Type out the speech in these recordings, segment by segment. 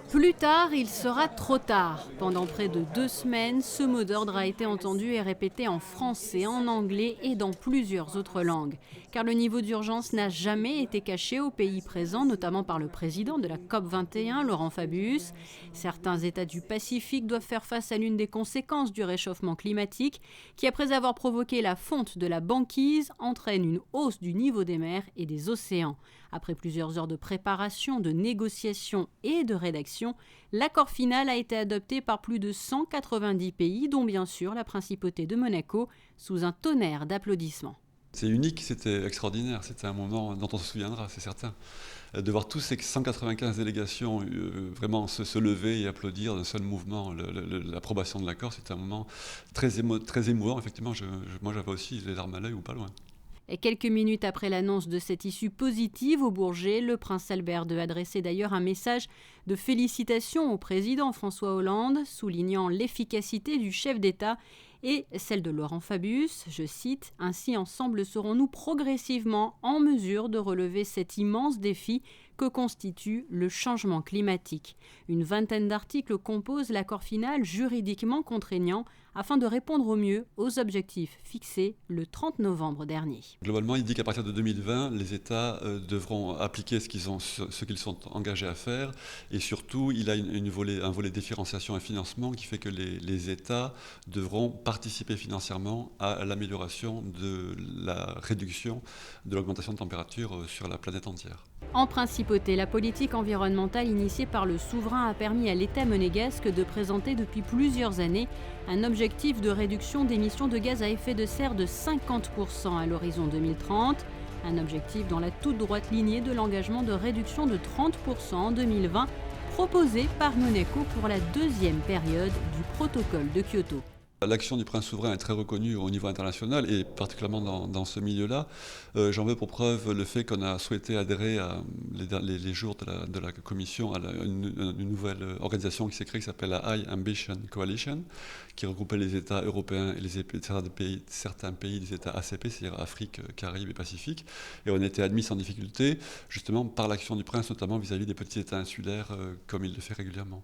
Plus tard, il sera trop tard. Pendant près de 2 semaines, ce mot d'ordre a été entendu et répété en français, en anglais et dans plusieurs autres langues. Car le niveau d'urgence n'a jamais été caché aux pays présents, notamment par le président de la COP21, Laurent Fabius. Certains États du Pacifique doivent faire face à l'une des conséquences du réchauffement climatique, qui, après avoir provoqué la fonte de la banquise, entraîne une hausse du niveau des mers et des océans. Après plusieurs heures de préparation, de négociation et de rédaction, l'accord final a été adopté par plus de 190 pays, dont bien sûr la principauté de Monaco, sous un tonnerre d'applaudissements. C'est unique, c'était extraordinaire, c'était un moment dont on se souviendra, c'est certain. De voir tous ces 195 délégations vraiment se lever et applaudir d'un seul mouvement l'approbation de l'accord, c'était un moment très émouvant, effectivement. Moi j'avais aussi les larmes à l'œil ou pas loin. Et quelques minutes après l'annonce de cette issue positive au Bourget, le prince Albert II a adressé d'ailleurs un message de félicitations au président François Hollande, soulignant l'efficacité du chef d'État et celle de Laurent Fabius. Je cite : « Ainsi ensemble serons-nous progressivement en mesure de relever cet immense défi que constitue le changement climatique. » Une vingtaine d'articles composent l'accord final juridiquement contraignant afin de répondre au mieux aux objectifs fixés le 30 novembre dernier. Globalement, il dit qu'à partir de 2020, les États devront appliquer ce qu'ils sont engagés à faire, et surtout, il a un volet différenciation et financement qui fait que les États devront participer financièrement à l'amélioration de la réduction de l'augmentation de température sur la planète entière. En principauté, la politique environnementale initiée par le souverain a permis à l'État monégasque de présenter depuis plusieurs années un objectif de réduction d'émissions de gaz à effet de serre de 50% à l'horizon 2030, un objectif dans la toute droite lignée de l'engagement de réduction de 30% en 2020 proposé par Monaco pour la deuxième période du protocole de Kyoto. L'action du prince souverain est très reconnue au niveau international et particulièrement dans ce milieu-là. J'en veux pour preuve le fait qu'on a souhaité adhérer les jours de la commission à une nouvelle organisation qui s'est créée qui s'appelle la High Ambition Coalition, qui regroupait les États européens et certains pays des États ACP, c'est-à-dire Afrique, Caraïbes et Pacifique. Et on a été admis sans difficulté, justement par l'action du prince, notamment vis-à-vis des petits États insulaires, comme il le fait régulièrement.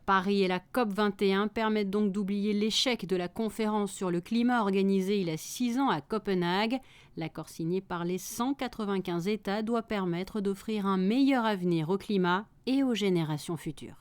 Paris et la COP21 permettent donc d'oublier l'échec de la conférence sur le climat organisée il y a 6 ans à Copenhague. L'accord signé par les 195 États doit permettre d'offrir un meilleur avenir au climat et aux générations futures.